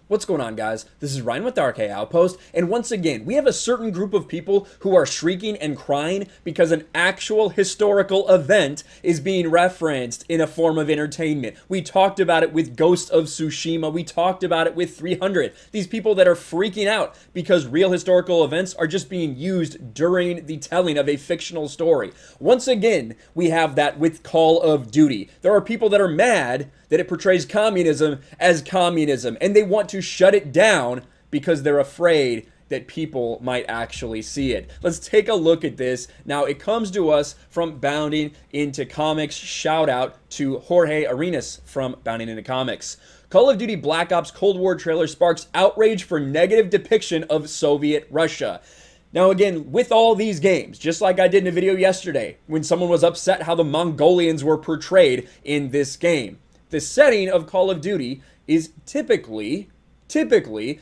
What's going on, guys? This is Ryan with the RK Outpost, and once again, we have a certain group of people who are shrieking and crying because an actual historical event is being referenced in a form of entertainment. We talked about it with Ghost of Tsushima. We talked about it with 300. These people that are freaking out because real historical events are just being used during the telling of a fictional story. Once again, we have that with Call of Duty. There are people that are mad that it portrays communism as communism, and they want to shut it down because they're afraid that people might actually see it. Let's take a look at this. Now, it comes to us from Bounding Into Comics. Shout out to Jorge Arenas from Bounding Into Comics. Call of Duty Black Ops Cold War trailer sparks outrage for negative depiction of Soviet Russia. Now again, with all these games, just like I did in a video yesterday, when someone was upset how the Mongolians were portrayed in this game, the setting of Call of Duty is typically,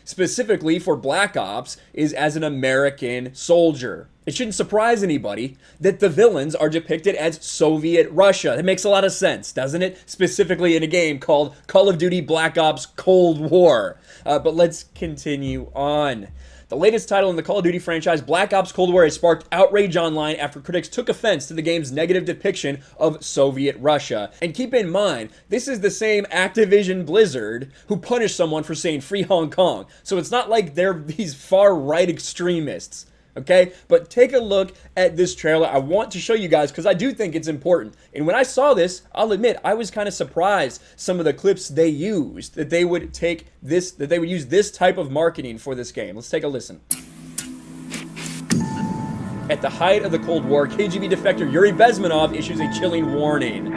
specifically for Black Ops, is as an American soldier. It shouldn't surprise anybody that the villains are depicted as Soviet Russia. It makes a lot of sense, doesn't it? Specifically in a game called Call of Duty Black Ops Cold War. But let's continue on. The latest title in the Call of Duty franchise, Black Ops Cold War, has sparked outrage online after critics took offense to the game's negative depiction of Soviet Russia. And keep in mind, this is the same Activision Blizzard who punished someone for saying free Hong Kong. So it's not like they're these far-right extremists. Okay, but take a look at this trailer. I want to show you guys because I do think it's important. And when I saw this, I'll admit I was kind of surprised some of the clips they used, that they would take this, that they would use this type of marketing for this game. Let's take a listen. At the height of the Cold War, KGB defector Yuri BEZMENOV issues a chilling warning.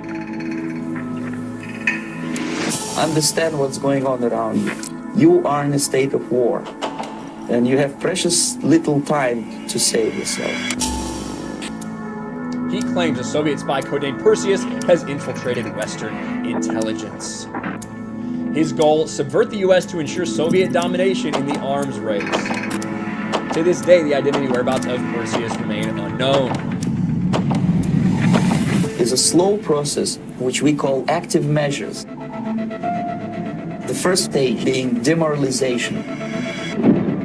Understand what's going on around you. You are in a state of war. And you have precious little time to save yourself. He claims a Soviet spy codenamed PERSEUS has infiltrated Western intelligence. His goal, subvert the US to ensure Soviet domination in the arms race. To this day, the identity and whereabouts of PERSEUS remain unknown. It's a slow process which we call active measures. The first stage being demoralization.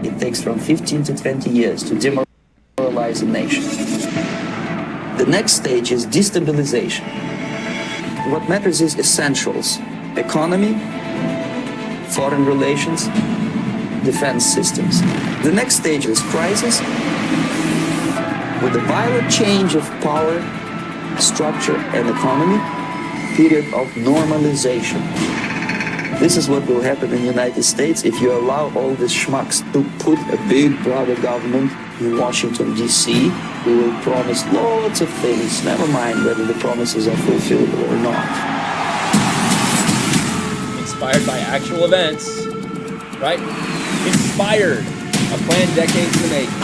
It takes from 15 to 20 years to demoralize a nation. The next stage is destabilization. What matters is essentials: economy, foreign relations, defense systems. The next stage is crisis, with a violent change of power, structure, and economy, period of normalization. This is what will happen in the United States if you allow all these schmucks to put a big brother government in Washington, D.C., who will promise lots of things, never mind whether the promises are fulfillable or not. Inspired by actual events, right? Inspired. A plan decades in the making.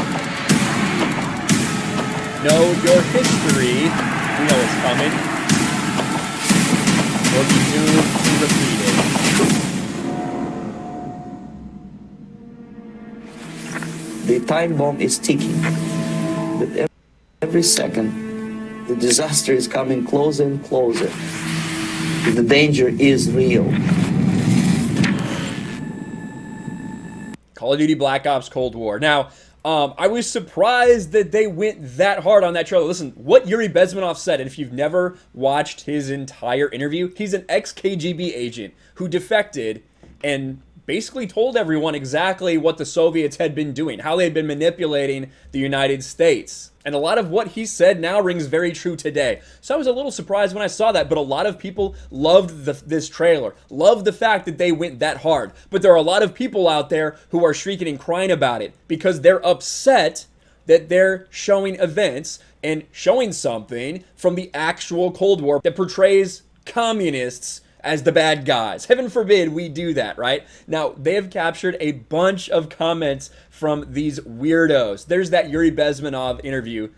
Know your history. We know it's coming. Or be doomed to repeat it. The time bomb is ticking. But every second, the disaster is coming closer and closer. The danger is real. Call of Duty Black Ops Cold War. Now, I was surprised that they went that hard on that trailer. Listen, what Yuri BEZMENOV said, and if you've never watched his entire interview, he's an ex-KGB agent who defected and basically told everyone exactly what the Soviets had been doing, how they had been manipulating the United States. And a lot of what he said now rings very true today. So I was a little surprised when I saw that, but a lot of people loved this trailer, loved the fact that they went that hard. But there are a lot of people out there who are shrieking and crying about it because they're upset that they're showing events and showing something from the actual Cold War that portrays communists as the bad guys. Heaven forbid we do that, right? Now, they have captured a bunch of comments from these weirdos. There's that Yuri BEZMENOV interview.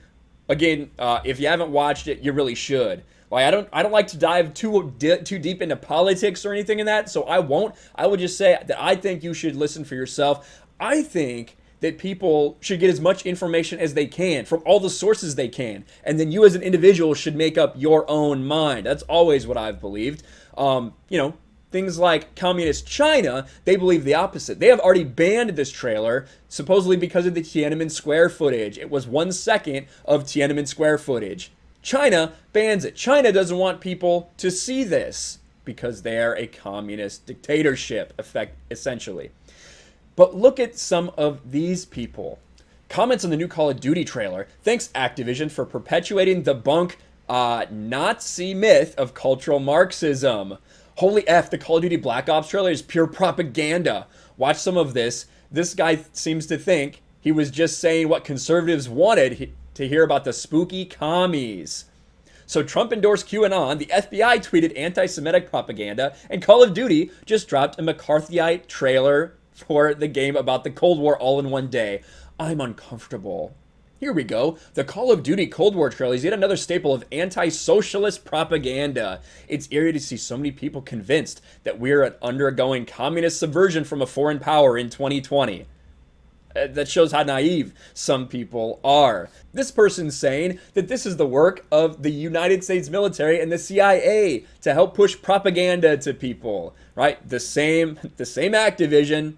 Again, if you haven't watched it, you really should. Like, I don't like to dive too deep into politics or anything in that, so I won't. I would just say that I think you should listen for yourself. I think that people should get as much information as they can from all the sources they can. And then you as an individual should make up your own mind. That's always what I've believed. You know, things like communist China, they believe the opposite. They have already banned this trailer, supposedly because of the Tiananmen Square footage. It was 1 second of Tiananmen Square footage. China bans it. China doesn't want people to see this because they are a communist dictatorship, essentially. But look at some of these people. Comments on the new Call of Duty trailer. Thanks, Activision, for perpetuating the Nazi myth of cultural Marxism. Holy F, the Call of Duty Black Ops trailer is pure propaganda. Watch some of this. This guy seems to think he was just saying what conservatives wanted to hear about the spooky commies. So Trump endorsed QAnon, the FBI tweeted anti-Semitic propaganda, and Call of Duty just dropped a McCarthyite trailer for the game about the Cold War all in one day. I'm uncomfortable. Here we go. The Call of Duty Cold War trailer is yet another staple of anti-socialist propaganda. It's eerie to see so many people convinced that we're undergoing communist subversion from a foreign power in 2020. That shows how naive some people are. This person's saying that this is the work of the United States military and the CIA to help push propaganda to people, right? The same Activision,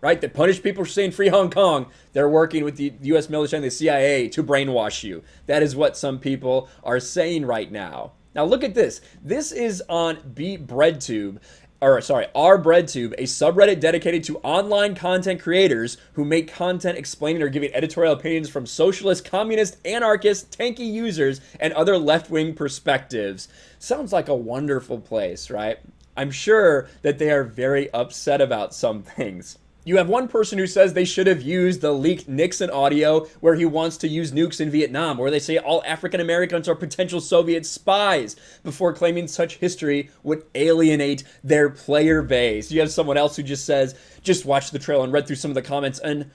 right, that punished people for saying free Hong Kong. They're working with the U.S. military and the CIA to brainwash you. That is what some people are saying right now. Now look at this. This is on RBreadTube, a subreddit dedicated to online content creators who make content explaining or giving editorial opinions from socialist, communist, anarchist, tanky users, and other left-wing perspectives. Sounds like a wonderful place, right? I'm sure that they are very upset about some things. You have one person who says they should have used the leaked Nixon audio where he wants to use nukes in Vietnam, where they say all African Americans are potential Soviet spies, before claiming such history would alienate their player base. You have someone else who just says, just watched the trailer and read through some of the comments and,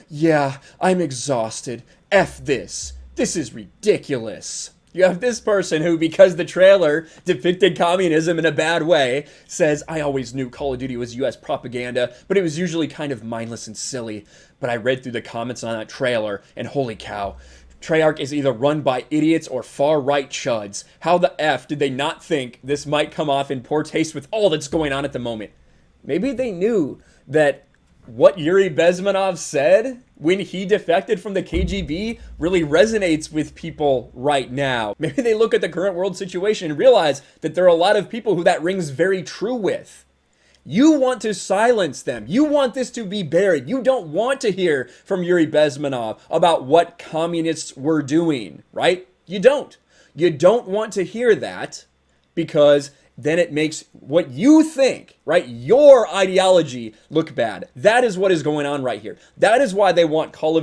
yeah, I'm exhausted. F this. This is ridiculous. You have this person who, because the trailer depicted communism in a bad way, says, I always knew Call of Duty was US propaganda, but it was usually kind of mindless and silly. But I read through the comments on that trailer, and holy cow, Treyarch is either run by idiots or far-right chuds. How the F did they not think this might come off in poor taste with all that's going on at the moment? Maybe they knew that what Yuri Bezmenov said when he defected from the KGB really resonates with people right now. Maybe they look at the current world situation and realize that there are a lot of people who that rings very true with. You want to silence them. You want this to be buried. You don't want to hear from Yuri Bezmenov about what communists were doing, right? You don't. You don't want to hear that because then it makes what you think, right, your ideology look bad. That is what is going on right here. That is why they want the Call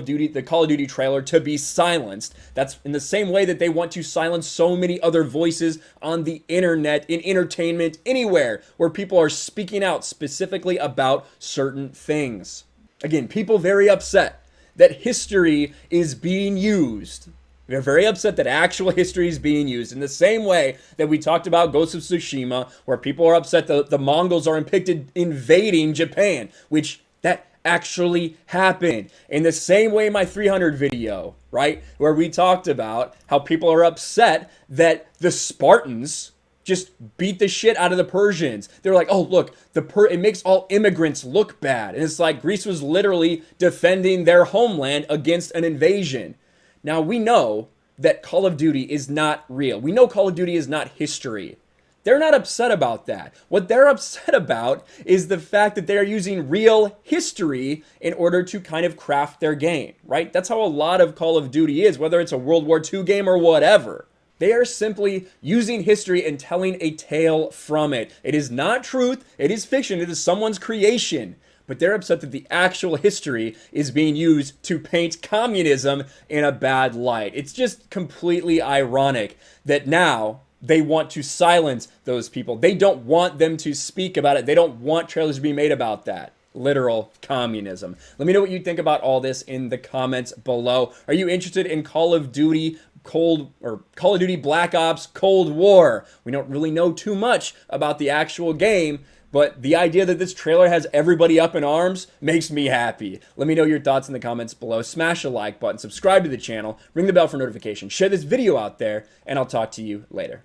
of Duty trailer to be silenced. That's in the same way that they want to silence so many other voices on the internet, in entertainment, anywhere where people are speaking out specifically about certain things. Again, people very upset that history is being used. They're very upset that actual history is being used in the same way that we talked about Ghost of Tsushima, where people are upset that the Mongols are invading Japan, which that actually happened. In the same way my 300 video, right, where we talked about how people are upset that the Spartans just beat the shit out of the Persians. They're like, oh, look, it makes all immigrants look bad. And it's like Greece was literally defending their homeland against an invasion. Now, we know that Call of Duty is not real. We know Call of Duty is not history. They're not upset about that. What they're upset about is the fact that they're using real history in order to kind of craft their game, right? That's how a lot of Call of Duty is, whether it's a World War II game or whatever. They are simply using history and telling a tale from it. It is not truth. It is fiction. It is someone's creation. But they're upset that the actual history is being used to paint communism in a bad light. It's just completely ironic that now they want to silence those people. They don't want them to speak about it. They don't want trailers to be made about that. Literal communism. Let me know what you think about all this in the comments below. Are you interested in Call of Duty Call of Duty Black Ops Cold War? We don't really know too much about the actual game, but the idea that this trailer has everybody up in arms makes me happy. Let me know your thoughts in the comments below. Smash the like button, subscribe to the channel, ring the bell for notifications, share this video out there, and I'll talk to you later.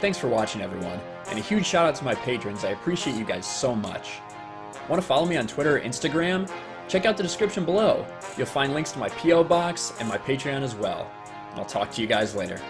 Thanks for watching, everyone, and a huge shout out to my patrons. I appreciate you guys so much. Want to follow me on Twitter or Instagram? Check out the description below. You'll find links to my P.O. box and my Patreon as well. I'll talk to you guys later.